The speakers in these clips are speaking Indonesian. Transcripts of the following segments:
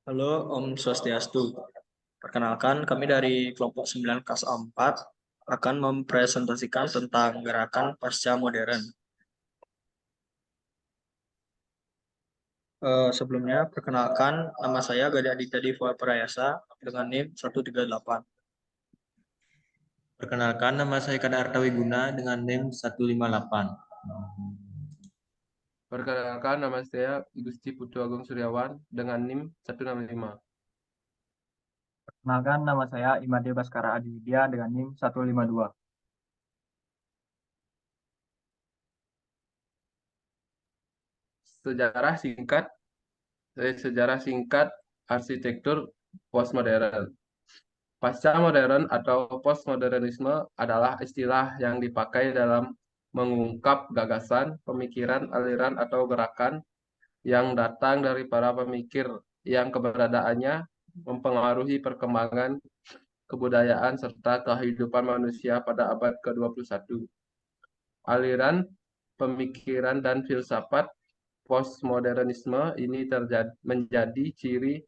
Halo Om Swastiastu. Perkenalkan, kami dari kelompok 9 kelas 4 akan mempresentasikan tentang gerakan pasca modern. Sebelumnya, perkenalkan, nama saya Gade Aditya Diva Prayasa dengan NIM 138. Perkenalkan, nama saya Kada Artawiguna dengan NIM 158. Perkenalkan, nama saya Gusti Putu Agung Suryawan dengan NIM 165. Perkenalkan, nama saya Imade Baskara Aditya dengan NIM 152. Sejarah singkat arsitektur postmodern. Pasca modern atau postmodernisme adalah istilah yang dipakai dalam mengungkap gagasan, pemikiran, aliran, atau gerakan yang datang dari para pemikir yang keberadaannya mempengaruhi perkembangan kebudayaan serta kehidupan manusia pada abad ke-21. Aliran pemikiran dan filsafat postmodernisme ini menjadi ciri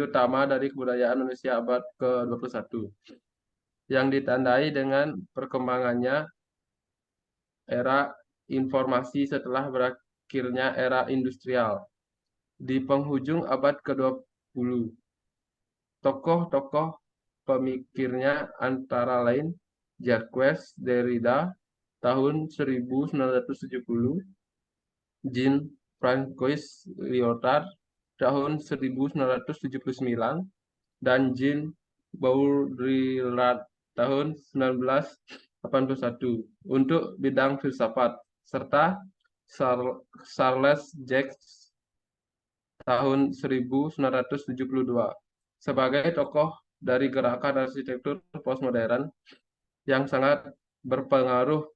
utama dari kebudayaan manusia abad ke-21 yang ditandai dengan perkembangannya era informasi setelah berakhirnya era industrial. Di penghujung abad ke-20, tokoh-tokoh pemikirnya antara lain Jacques Derrida tahun 1970, Jean-François Lyotard tahun 1979, dan Jean Baudrillard tahun 1981 untuk bidang filsafat, serta Charles Jacques tahun 1972 sebagai tokoh dari gerakan arsitektur postmodern yang sangat berpengaruh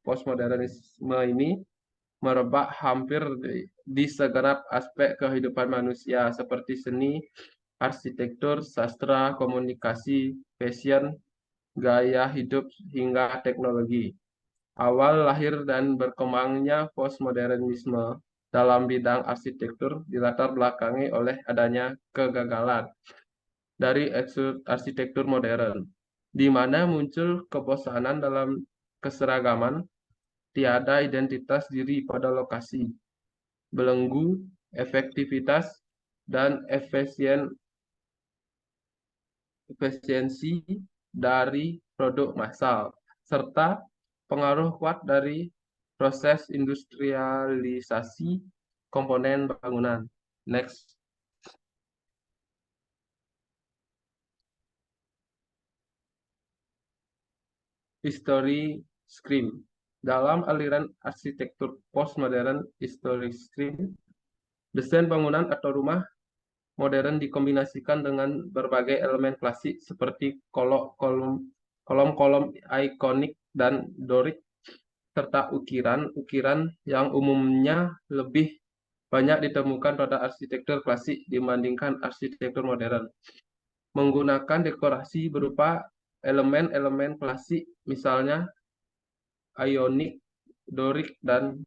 postmodernisme ini merebak hampir di segenap aspek kehidupan manusia seperti seni, arsitektur, sastra, komunikasi, fashion, gaya hidup, hingga teknologi. Awal lahir dan berkembangnya postmodernisme dalam bidang arsitektur dilatar belakangi oleh adanya kegagalan dari arsitektur modern, di mana muncul kebosanan dalam keseragaman, tiada identitas diri pada lokasi, belenggu, efektivitas, dan efisiensi dari produk massal, serta pengaruh kuat dari proses industrialisasi komponen bangunan. Next. History Scream. Dalam aliran arsitektur postmodern History Scream, desain bangunan atau rumah modern dikombinasikan dengan berbagai elemen klasik seperti kolom-kolom ikonik dan Doric, serta ukiran-ukiran yang umumnya lebih banyak ditemukan pada arsitektur klasik dibandingkan arsitektur modern. Menggunakan dekorasi berupa elemen-elemen klasik, misalnya Ionik, Doric, dan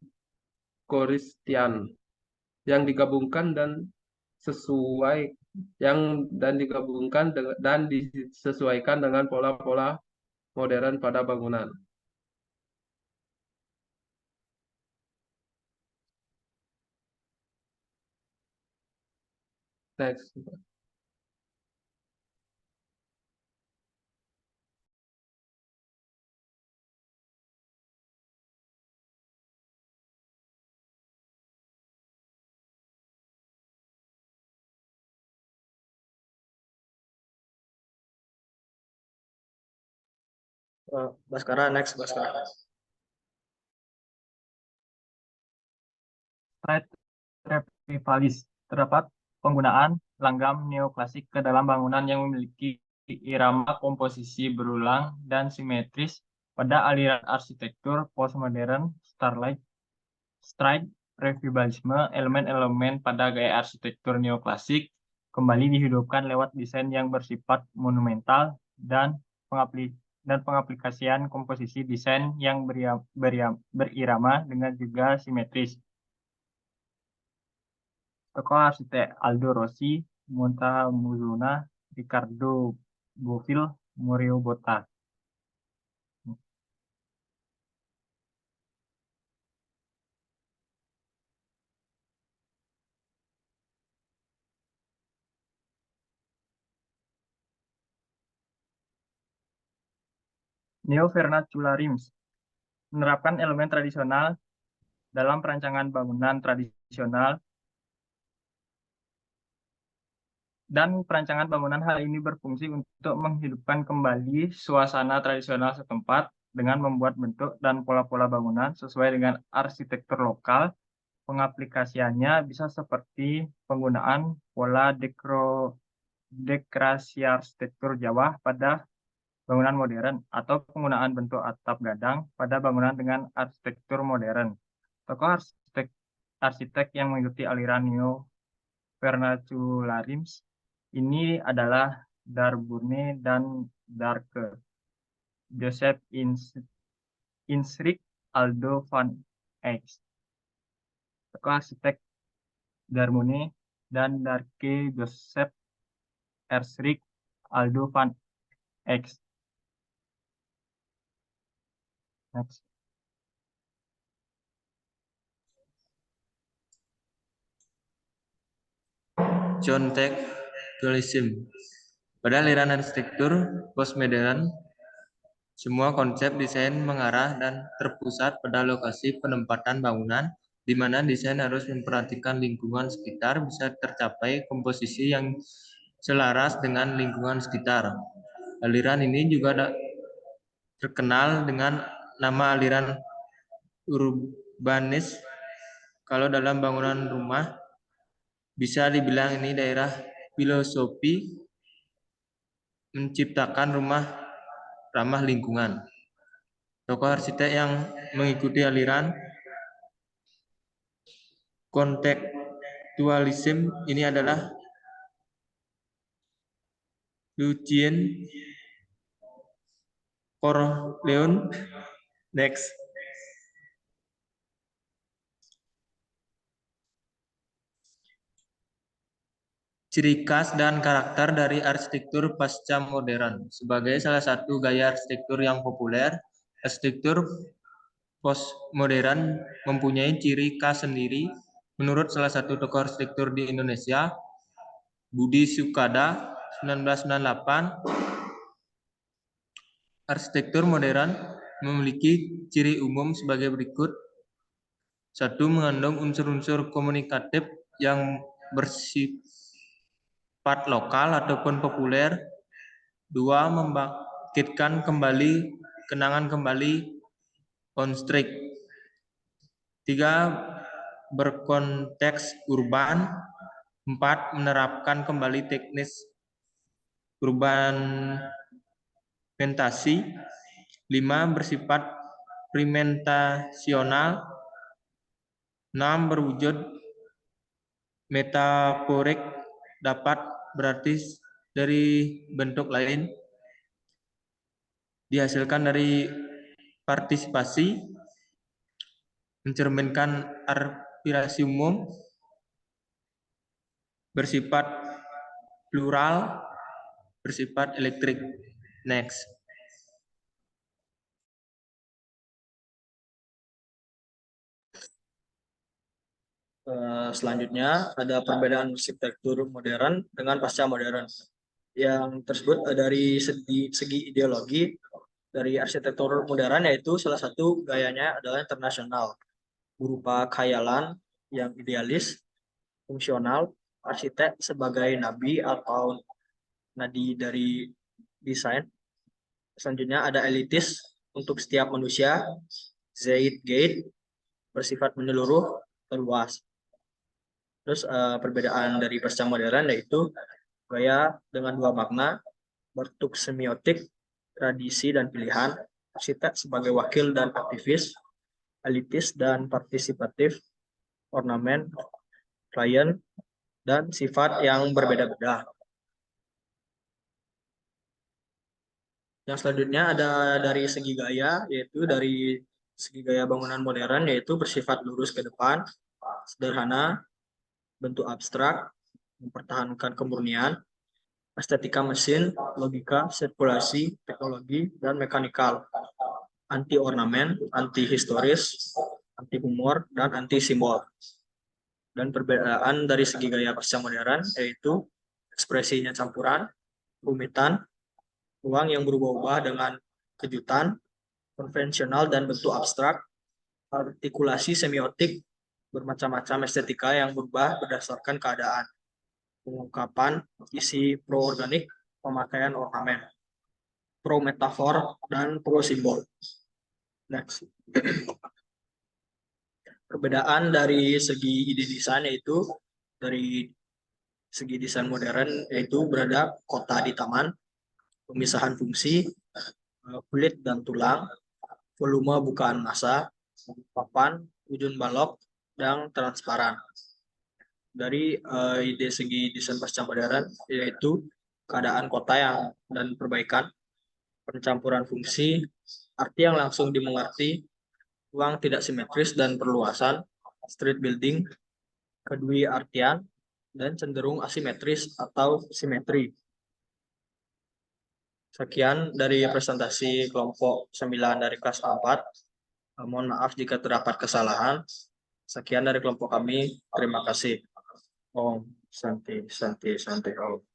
Korintian, yang digabungkan dan disesuaikan dengan pola-pola modern pada bangunan. Next. Baskara, next Baskara. Stride revivalis. Terdapat penggunaan langgam neoklasik ke dalam bangunan yang memiliki irama komposisi berulang dan simetris pada aliran arsitektur postmodern. Stride revivalisme, elemen-elemen pada gaya arsitektur neoklasik kembali dihidupkan lewat desain yang bersifat monumental dan pengaplikasian komposisi desain yang berirama dengan juga simetris. tokoh arsitek Aldo Rossi, Montemuruna, Ricardo Bofill, Muriel Botta. Neo Vernacula Rims menerapkan elemen tradisional dalam perancangan bangunan tradisional dan perancangan bangunan hal ini berfungsi untuk menghidupkan kembali suasana tradisional setempat dengan membuat bentuk dan pola-pola bangunan sesuai dengan arsitektur lokal. Pengaplikasiannya bisa seperti penggunaan pola dekorasi arsitektur Jawa pada bangunan modern atau penggunaan bentuk atap gadang pada bangunan dengan arsitektur modern. Tokoh arsitek yang mengikuti aliran Neo Vernacula Rims ini adalah Darbourne dan Darke, Joseph Insrik, Aldo van Eyck. Tokoh arsitek Darbourne dan Darke, Joseph Insrik, Aldo van Eyck. Next. Contextualism. Pada aliran arsitektur postmodern, semua konsep desain mengarah dan terpusat pada lokasi penempatan bangunan, di mana desain harus memperhatikan lingkungan sekitar bisa tercapai komposisi yang selaras dengan lingkungan sekitar. Aliran ini juga terkenal dengan nama aliran urbanis. Kalau dalam bangunan rumah, bisa dibilang ini daerah filosofi menciptakan rumah ramah lingkungan. Tokoh arsitek yang mengikuti aliran kontekstualisme ini adalah Lucien Corleone. Next. Ciri khas dan karakter dari arsitektur pasca modern. Sebagai salah satu gaya arsitektur yang populer, arsitektur postmodern mempunyai ciri khas sendiri. Menurut salah satu tokoh arsitektur di Indonesia, Budi Sukada, 1998, arsitektur modern memiliki ciri umum sebagai berikut. 1. Mengandung unsur-unsur komunikatif yang bersifat lokal ataupun populer. 2. Membangkitkan kembali kenangan kembali konstrik. 3. Berkonteks urban. 4. Menerapkan kembali teknis urbanisasi. 5. Bersifat primentasional. 6. Berwujud metaforik, dapat berarti dari bentuk lain, dihasilkan dari partisipasi, mencerminkan aspirasi umum, bersifat plural, bersifat elektrik. Next. Selanjutnya ada perbedaan arsitektur modern dengan pasca modern. Yang tersebut dari segi ideologi dari arsitektur modern, yaitu salah satu gayanya adalah internasional, berupa khayalan yang idealis, fungsional, arsitek sebagai nabi atau nadi dari desain. Selanjutnya ada elitis untuk setiap manusia, Zeitgeist, bersifat menyeluruh, luas. Terus perbedaan dari pasca modern yaitu gaya dengan dua makna, bentuk semiotik, tradisi dan pilihan, arsitek sebagai wakil dan aktivis, elitis dan partisipatif, ornamen, klien, dan sifat yang berbeda-beda. Yang selanjutnya ada dari segi gaya, yaitu dari segi gaya bangunan modern, yaitu bersifat lurus ke depan, sederhana, bentuk abstrak, mempertahankan kemurnian, estetika mesin, logika, sirkulasi, teknologi, dan mekanikal, anti ornamen, anti historis, anti humor, dan anti simbol. Dan perbedaan dari segi gaya pasca modern yaitu ekspresinya campuran, rumitan, ruang yang berubah-ubah dengan kejutan, konvensional dan bentuk abstrak, artikulasi semiotik, bermacam-macam estetika yang berubah berdasarkan keadaan, pengungkapan isi pro-organik, pemakaian ornamen, pro-metafor, dan pro-simbol. Next. Perbedaan dari segi ide desain yaitu dari segi desain modern yaitu berada kota di taman, pemisahan fungsi, kulit dan tulang, volume bukaan massa, papan, ujung balok, dan transparan. Dari ide segi desain pasca modern yaitu keadaan kota dan perbaikan, pencampuran fungsi, arti yang langsung dimengerti, ruang tidak simetris dan perluasan, street building, kedua artian, dan cenderung asimetris atau simetri. Sekian dari presentasi kelompok 9 dari kelas 4. Mohon maaf jika terdapat kesalahan. Sekian dari kelompok kami. Terima kasih. Om Santi Santi Santi Om.